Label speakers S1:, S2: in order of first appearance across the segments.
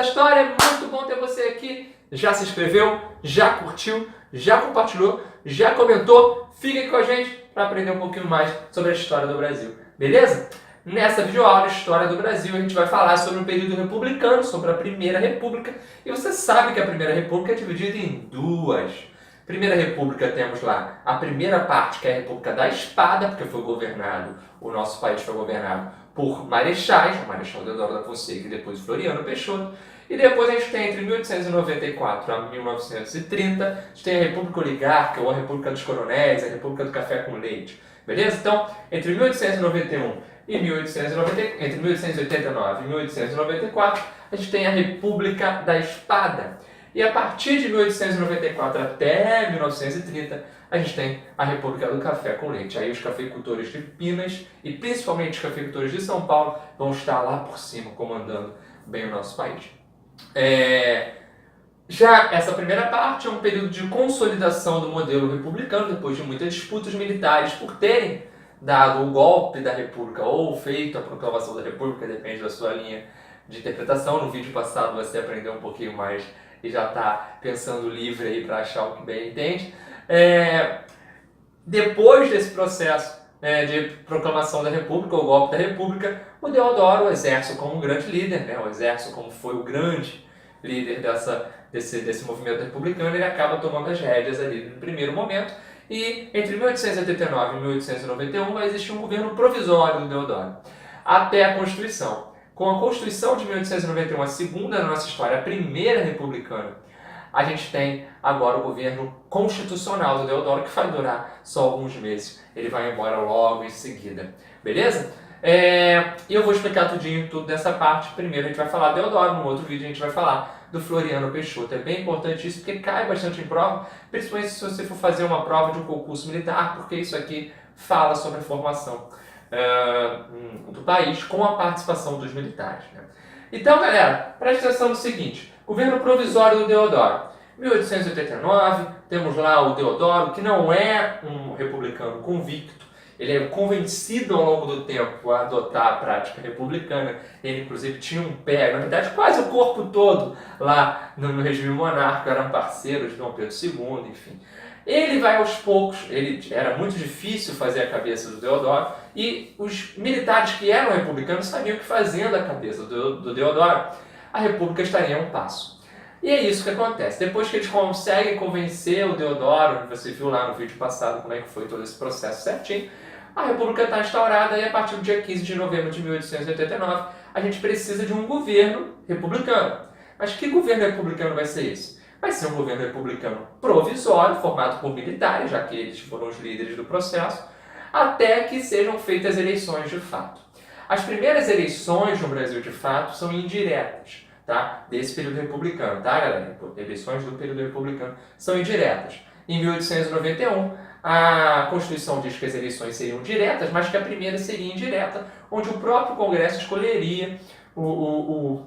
S1: história, muito bom ter você aqui. Já se inscreveu? Já curtiu? Já compartilhou? Já comentou? Fique com a gente para aprender um pouquinho mais sobre a história do Brasil, beleza? Nessa videoaula História do Brasil a gente vai falar sobre o período republicano, sobre a Primeira República, e você sabe que a Primeira República é dividida em duas. Primeira República temos lá a primeira parte, que é a República da Espada, porque o nosso país foi governado por marechais, o Marechal Deodoro da Fonseca e depois Floriano Peixoto. E depois a gente tem entre 1894 a 1930, a gente tem a República Oligárquica, ou a República dos Coronéis, a República do Café com Leite. Beleza? Então, entre 1891 e entre 1889 e 1894, a gente tem a República da Espada. E a partir de 1894 até 1930, a gente tem a República do Café com Leite. Aí os cafeicultores de Pinas, e principalmente os cafeicultores de São Paulo, vão estar lá por cima, comandando bem o nosso país. Já essa primeira parte é um período de consolidação do modelo republicano, depois de muitas disputas militares por terem dado o golpe da República ou feito a proclamação da República, depende da sua linha de interpretação. No vídeo passado você aprendeu um pouquinho mais e já está pensando livre aí para achar o que bem entende. Depois desse processo de proclamação da República, o golpe da República, o Deodoro exerce como um grande líder, o exerce como foi o grande líder desse movimento republicano, ele acaba tomando as rédeas ali no primeiro momento, e entre 1889 e 1891 vai existir um governo provisório do Deodoro, até a Constituição. Com a Constituição de 1891, a segunda da nossa história, a primeira republicana, a gente tem agora o governo constitucional do Deodoro, que vai durar só alguns meses. Ele vai embora logo em seguida. Beleza? E eu vou explicar tudo nessa parte. Primeiro a gente vai falar do Deodoro, no outro vídeo a gente vai falar do Floriano Peixoto. É bem importante isso, porque cai bastante em prova, principalmente se você for fazer uma prova de um concurso militar, porque isso aqui fala sobre a formação do país com a participação dos militares. Então, galera, presta atenção no seguinte: governo provisório do Deodoro. 1889, temos lá o Deodoro, que não é um republicano convicto, ele é convencido ao longo do tempo a adotar a prática republicana. Ele, inclusive, tinha um pé, na verdade, quase o corpo todo lá no regime monárquico, eram parceiros de Dom Pedro II, enfim. Ele vai aos poucos, era muito difícil fazer a cabeça do Deodoro, e os militares que eram republicanos sabiam que fazendo a cabeça do Deodoro, a República estaria a um passo. E é isso que acontece. Depois que eles conseguem convencer o Deodoro, você viu lá no vídeo passado como é que foi todo esse processo certinho, a República está instaurada, e a partir do dia 15 de novembro de 1889, a gente precisa de um governo republicano. Mas que governo republicano vai ser esse? Vai ser um governo republicano provisório, formado por militares, já que eles foram os líderes do processo, até que sejam feitas eleições de fato. As primeiras eleições no Brasil, de fato, são indiretas, tá? Desse período republicano, tá, galera? Eleições do período republicano são indiretas. Em 1891, a Constituição diz que as eleições seriam diretas, mas que a primeira seria indireta, onde o próprio Congresso escolheria o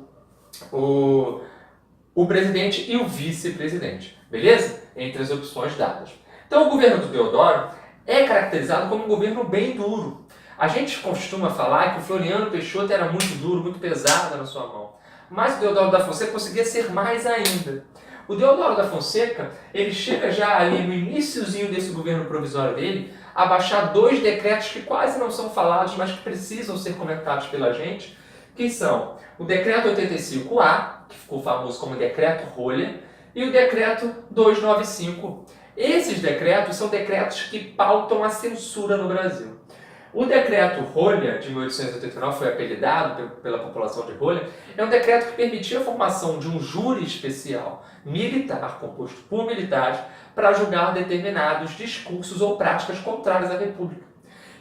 S1: presidente e o vice-presidente, beleza? Entre as opções dadas. Então, o governo do Deodoro é caracterizado como um governo bem duro. A gente costuma falar que o Floriano Peixoto era muito duro, muito pesado na sua mão. Mas o Deodoro da Fonseca conseguia ser mais ainda. O Deodoro da Fonseca, ele chega já ali no iniciozinho desse governo provisório dele, a baixar dois decretos que quase não são falados, mas que precisam ser comentados pela gente, que são o Decreto 85A, que ficou famoso como Decreto Rolha, e o Decreto 295. Esses decretos são decretos que pautam a censura no Brasil. O Decreto Rolha, de 1889, foi apelidado pela população de Rolha, é um decreto que permitia a formação de um júri especial militar, composto por militares, para julgar determinados discursos ou práticas contrárias à República.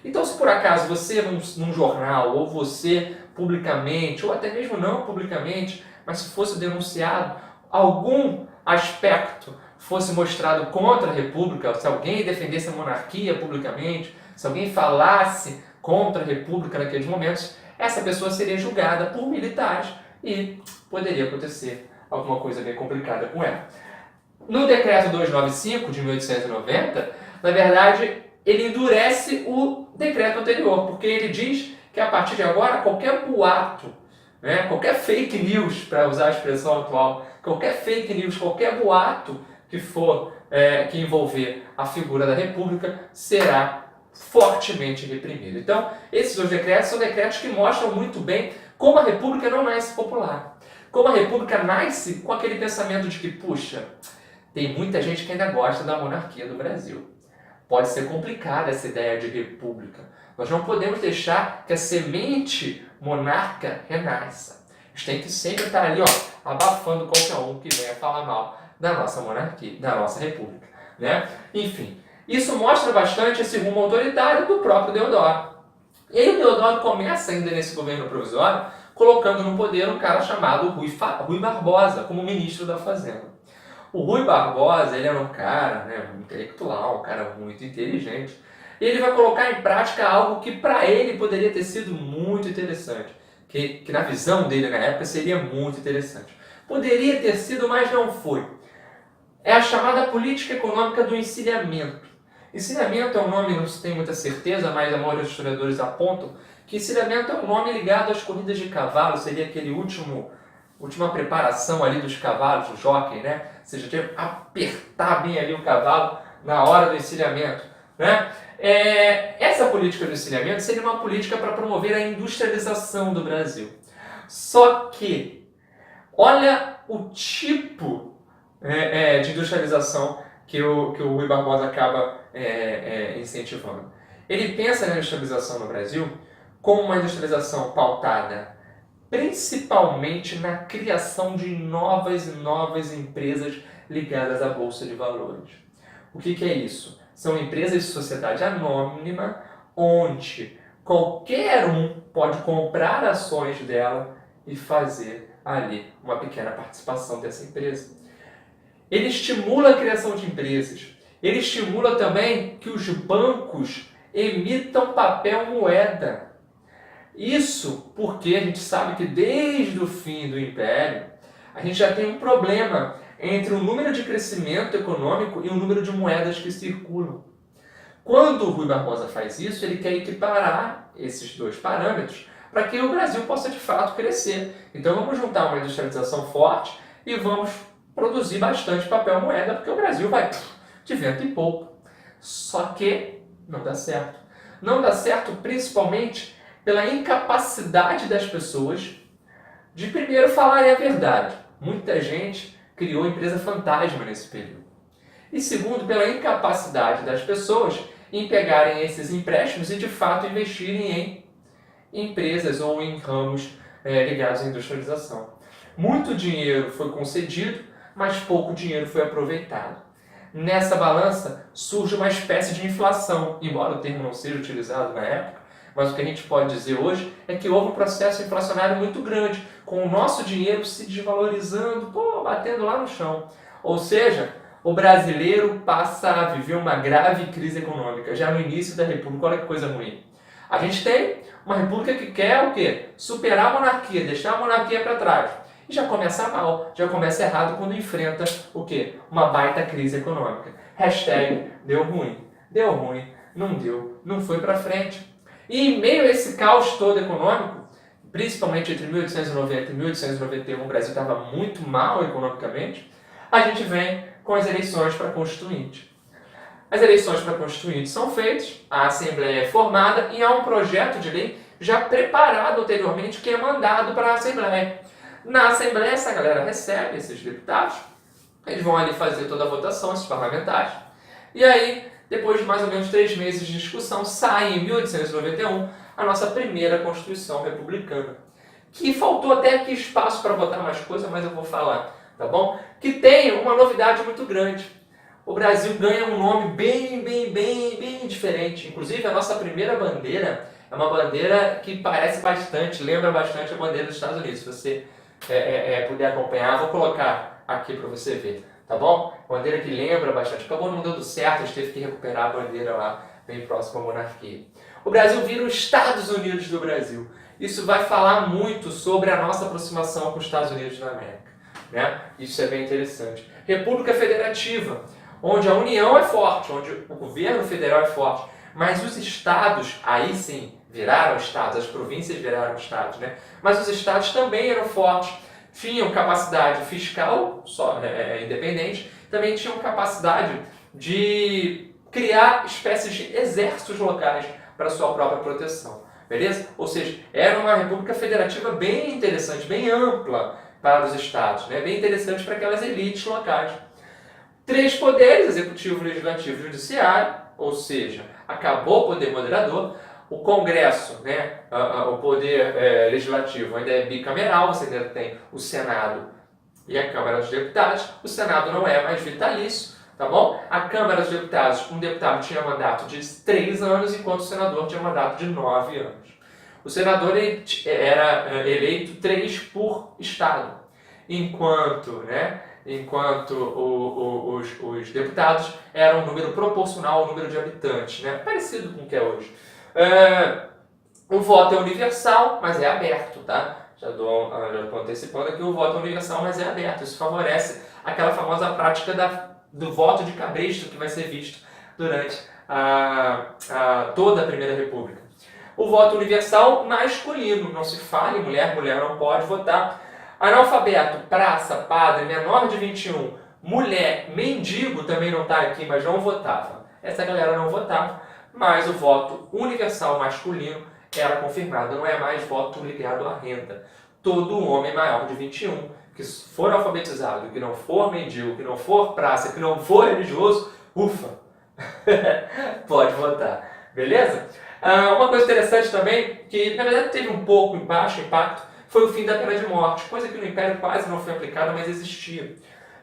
S1: Então, se por acaso você, num jornal, ou você publicamente, ou até mesmo não publicamente, mas se fosse denunciado, algum aspecto fosse mostrado contra a República, se alguém defendesse a monarquia publicamente, se alguém falasse contra a República naqueles momentos, essa pessoa seria julgada por militares e poderia acontecer alguma coisa bem complicada com ela. No Decreto 295 de 1890, na verdade, ele endurece o decreto anterior, porque ele diz que a partir de agora qualquer boato né? Qualquer fake news, para usar a expressão atual, qualquer fake news, qualquer boato que for que envolver a figura da República será fortemente reprimido. Então, esses dois decretos são decretos que mostram muito bem como a República não nasce popular. Como a República nasce com aquele pensamento de que, puxa, tem muita gente que ainda gosta da monarquia do Brasil. Pode ser complicada essa ideia de república. Nós não podemos deixar que a semente monarca renasça. A gente tem que sempre estar ali, ó, abafando qualquer um que venha falar mal da nossa monarquia, da nossa república, né? Enfim, isso mostra bastante esse rumo autoritário do próprio Deodoro. E aí o Deodoro começa ainda nesse governo provisório colocando no poder um cara chamado Rui Barbosa como ministro da Fazenda. O Rui Barbosa, ele era um cara, né, intelectual, um cara muito inteligente. E ele vai colocar em prática algo que para ele poderia ter sido muito interessante. Que na visão dele na época seria muito interessante. Poderia ter sido, mas não foi. É a chamada política econômica do encilhamento. Encilhamento é um nome, não se tem muita certeza, mas a maioria dos historiadores apontam que encilhamento é um nome ligado às corridas de cavalo, seria aquele última preparação ali dos cavalos, do jockey, né? Ou seja, tinha que apertar bem ali o cavalo na hora do encilhamento, né? Essa política do encilhamento seria uma política para promover a industrialização do Brasil. Só que, olha o tipo de industrialização que o Rui Barbosa acaba incentivando. Ele pensa na industrialização no Brasil como uma industrialização pautada principalmente na criação de novas empresas ligadas à Bolsa de Valores. O que é isso? São empresas de sociedade anônima onde qualquer um pode comprar ações dela e fazer ali uma pequena participação dessa empresa. Ele estimula a criação de empresas. Ele estimula também que os bancos emitam papel moeda. Isso porque a gente sabe que desde o fim do Império, a gente já tem um problema entre o número de crescimento econômico e o número de moedas que circulam. Quando o Rui Barbosa faz isso, ele quer equiparar esses dois parâmetros para que o Brasil possa de fato crescer. Então vamos juntar uma industrialização forte e vamos produzir bastante papel moeda, porque o Brasil vai de vento em polpa. Só que não dá certo. Não dá certo principalmente pela incapacidade das pessoas de primeiro falarem a verdade. Muita gente criou empresa fantasma nesse período. E segundo, pela incapacidade das pessoas em pegarem esses empréstimos e de fato investirem em empresas ou em ramos ligados à industrialização. Muito dinheiro foi concedido, mas pouco dinheiro foi aproveitado. Nessa balança surge uma espécie de inflação, embora o termo não seja utilizado na época, mas o que a gente pode dizer hoje é que houve um processo inflacionário muito grande, com o nosso dinheiro se desvalorizando, batendo lá no chão. Ou seja, o brasileiro passa a viver uma grave crise econômica, já no início da República. Olha que coisa ruim. A gente tem uma república que quer o quê? Superar a monarquia, deixar a monarquia para trás. E já começa mal, já começa errado quando enfrenta o quê? Uma baita crise econômica. Hashtag deu ruim. Deu ruim, não deu, não foi para frente. E em meio a esse caos todo econômico, principalmente entre 1890 e 1891, o Brasil estava muito mal economicamente, a gente vem com as eleições para Constituinte. As eleições para Constituinte são feitas, a Assembleia é formada e há um projeto de lei já preparado anteriormente que é mandado para a Assembleia. Na Assembleia, essa galera recebe esses deputados, eles vão ali fazer toda a votação, esses parlamentares, e aí, depois de mais ou menos 3 meses de discussão, sai em 1891 a nossa primeira Constituição republicana. Que faltou até aqui espaço para botar mais coisa, mas eu vou falar, tá bom? Que tem uma novidade muito grande. O Brasil ganha um nome bem diferente. Inclusive, a nossa primeira bandeira é uma bandeira que parece bastante, lembra bastante a bandeira dos Estados Unidos. Se você puder acompanhar, vou colocar aqui para você ver. Tá bom? Bandeira que lembra bastante. Acabou não dando certo, a gente teve que recuperar a bandeira lá, bem próximo à monarquia. O Brasil vira os Estados Unidos do Brasil. Isso vai falar muito sobre a nossa aproximação com os Estados Unidos da América, né? Isso é bem interessante. República Federativa, onde a União é forte, onde o governo federal é forte, mas os estados, aí sim, viraram estados, as províncias viraram estados, né? Mas os estados também eram fortes, tinham capacidade fiscal independente, também tinham capacidade de criar espécies de exércitos locais para sua própria proteção, beleza? Ou seja, era uma república federativa bem interessante, bem ampla para os estados, né? Bem interessante para aquelas elites locais. 3 poderes, executivo, legislativo e judiciário, ou seja, acabou o poder moderador. O Congresso, né, o poder legislativo ainda é bicameral, você ainda tem o Senado e a Câmara dos Deputados. O Senado não é mais vitalício, tá bom? A Câmara dos Deputados, um deputado tinha mandato de 3 anos, enquanto o senador tinha mandato de 9 anos. O senador era eleito 3 por estado, enquanto os deputados eram um número proporcional ao número de habitantes, né? Parecido com o que é hoje. O voto é universal, mas é aberto, tá? Já estou antecipando aqui, o voto é universal, mas é aberto. Isso favorece aquela famosa prática do voto de cabresto que vai ser visto durante toda a Primeira República. O voto universal masculino, não se fale, mulher não pode votar. Analfabeto, praça, padre, menor de 21, mulher, mendigo também não está aqui, mas não votava. Essa galera não votava. Mas o voto universal masculino era confirmado, não é mais voto ligado à renda. Todo homem maior de 21, que for alfabetizado, que não for mendigo, que não for praça, que não for religioso, ufa, pode votar, beleza? Uma coisa interessante também, que na verdade teve um pouco baixo impacto, foi o fim da pena de morte, coisa que no Império quase não foi aplicada, mas existia.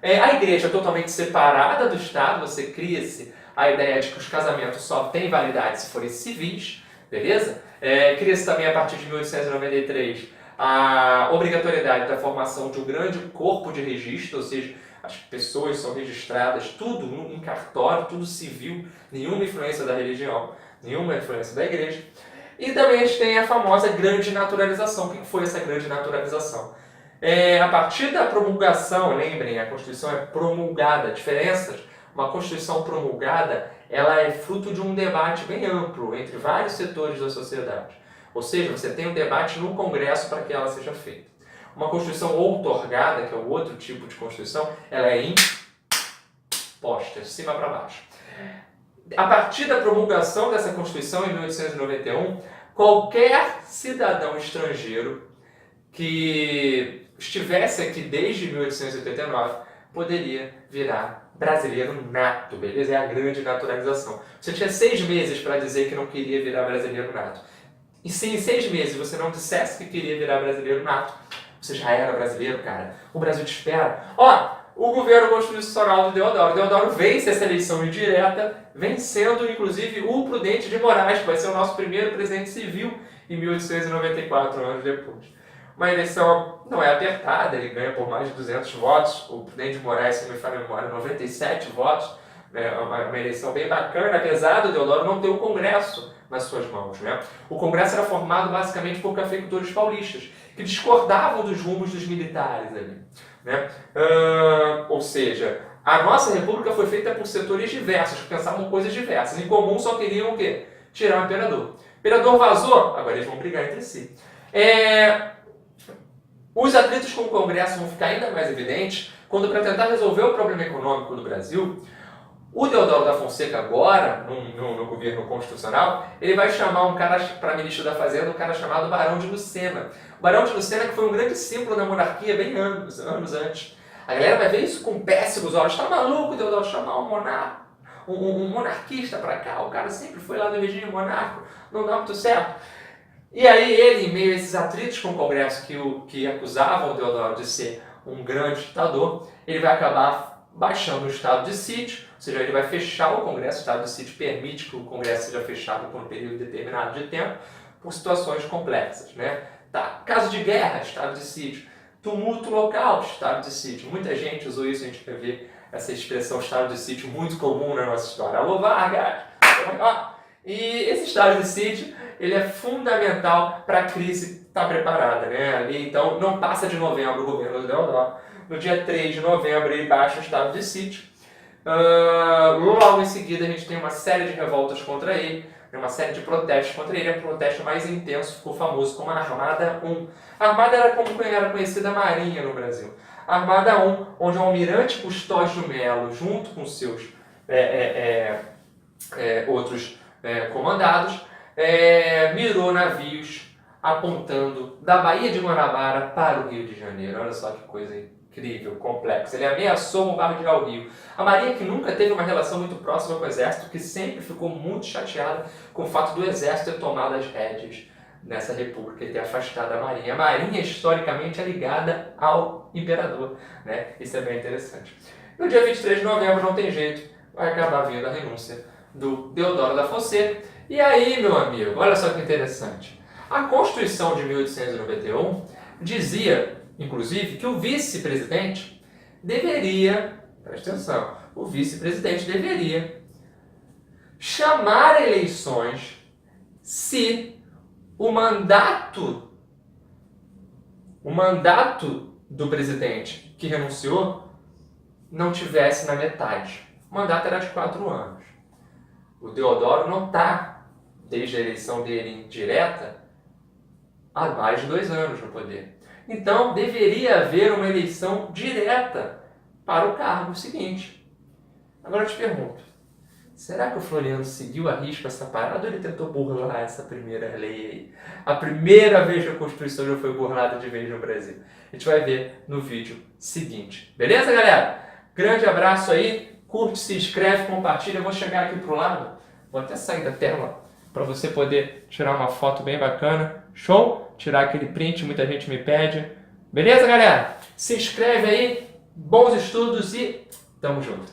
S1: A igreja é totalmente separada do Estado, você cria-se a ideia de que os casamentos só têm validade se forem civis, beleza? Cria-se também a partir de 1893 a obrigatoriedade da formação de um grande corpo de registro, ou seja, as pessoas são registradas, tudo em cartório, tudo civil, nenhuma influência da religião, nenhuma influência da igreja. E também a gente tem a famosa grande naturalização. O que foi essa grande naturalização? A partir da promulgação, lembrem, a Constituição é promulgada, diferenças. Uma Constituição promulgada, ela é fruto de um debate bem amplo entre vários setores da sociedade. Ou seja, você tem um debate no Congresso para que ela seja feita. Uma Constituição outorgada, que é o outro tipo de Constituição, ela é imposta, de cima para baixo. A partir da promulgação dessa Constituição, em 1891, qualquer cidadão estrangeiro que estivesse aqui desde 1889 poderia virar brasileiro nato, beleza? É a grande naturalização. Você tinha 6 meses para dizer que não queria virar brasileiro nato. E se em 6 meses você não dissesse que queria virar brasileiro nato, você já era brasileiro, cara. O Brasil te espera. O governo constitucional do Deodoro vence essa eleição indireta, vencendo inclusive o Prudente de Moraes, que vai ser o nosso primeiro presidente civil em 1894, anos depois. Uma eleição não é apertada, ele ganha por mais de 200 votos, o Prudente de Moraes, se não me falha a memória, 97 votos, né? Uma eleição bem bacana, apesar do Deodoro não ter o Congresso nas suas mãos, né? O Congresso era formado basicamente por cafeicultores paulistas, que discordavam dos rumos dos militares ali, né? Ou seja, a nossa república foi feita por setores diversos, que pensavam coisas diversas. Em comum só queriam o quê? Tirar o imperador. O imperador vazou, agora eles vão brigar entre si. Os atritos com o Congresso vão ficar ainda mais evidentes quando, para tentar resolver o problema econômico do Brasil, o Deodoro da Fonseca agora, no governo constitucional, ele vai chamar um cara para ministro da Fazenda, um cara chamado Barão de Lucena. O Barão de Lucena, que foi um grande símbolo da monarquia bem anos antes. A galera vai ver isso com péssimos olhos. Tá maluco, Deodoro, chamar um monarquista para cá? O cara sempre foi lá no regime monárquico, não dá muito certo. E aí ele, em meio a esses atritos com o Congresso que acusavam o Deodoro de ser um grande ditador, ele vai acabar baixando o estado de sítio, ou seja, ele vai fechar o Congresso. O estado de sítio permite que o Congresso seja fechado por um período determinado de tempo, por situações complexas, né? Caso de guerra, estado de sítio. Tumulto local, estado de sítio. Muita gente usou isso, a gente vai ver essa expressão estado de sítio muito comum na nossa história. Alô, Vargas! E esse estado de sítio, ele é fundamental para a crise estar preparada, né? Ali, então, não passa de novembro o governo do Deodoro. No dia 3 de novembro, ele baixa o estado de sítio. Logo em seguida, a gente tem uma série de revoltas contra ele. uma série de protestos contra ele. O protesto mais intenso ficou famoso como a Armada 1. A Armada era como era conhecida a Marinha no Brasil. A Armada 1, onde o almirante Custódio Melo, junto com seus outros comandados, mirou navios apontando da Baía de Guanabara para o Rio de Janeiro. Olha só que coisa incrível, complexa. Ele ameaçou bombardear o Rio. A Marinha, que nunca teve uma relação muito próxima com o Exército, que sempre ficou muito chateada com o fato do Exército ter tomado as rédeas nessa república e ter afastado a Marinha. A Marinha, historicamente, é ligada ao imperador, né? Isso é bem interessante. No dia 23 de novembro, não tem jeito, vai acabar vindo a renúncia do Deodoro da Fonseca. E aí, meu amigo, olha só que interessante. A Constituição de 1891 dizia, inclusive, que o vice-presidente deveria, presta atenção, o vice-presidente deveria chamar eleições se o mandato do presidente que renunciou não tivesse na metade. O mandato era de 4 anos. O Deodoro não está, desde a eleição dele indireta, há mais de 2 anos no poder. Então, deveria haver uma eleição direta para o cargo seguinte. Agora eu te pergunto, será que o Floriano seguiu a risco essa parada ou ele tentou burlar essa primeira lei aí? A primeira vez que a Constituição já foi burlada de vez no Brasil. A gente vai ver no vídeo seguinte. Beleza, galera? Grande abraço aí. Curte, se inscreve, compartilha. Eu vou chegar aqui pro lado. Vou até sair da tela para você poder tirar uma foto bem bacana. Show? Tirar aquele print, muita gente me pede. Beleza, galera? Se inscreve aí. Bons estudos e tamo junto.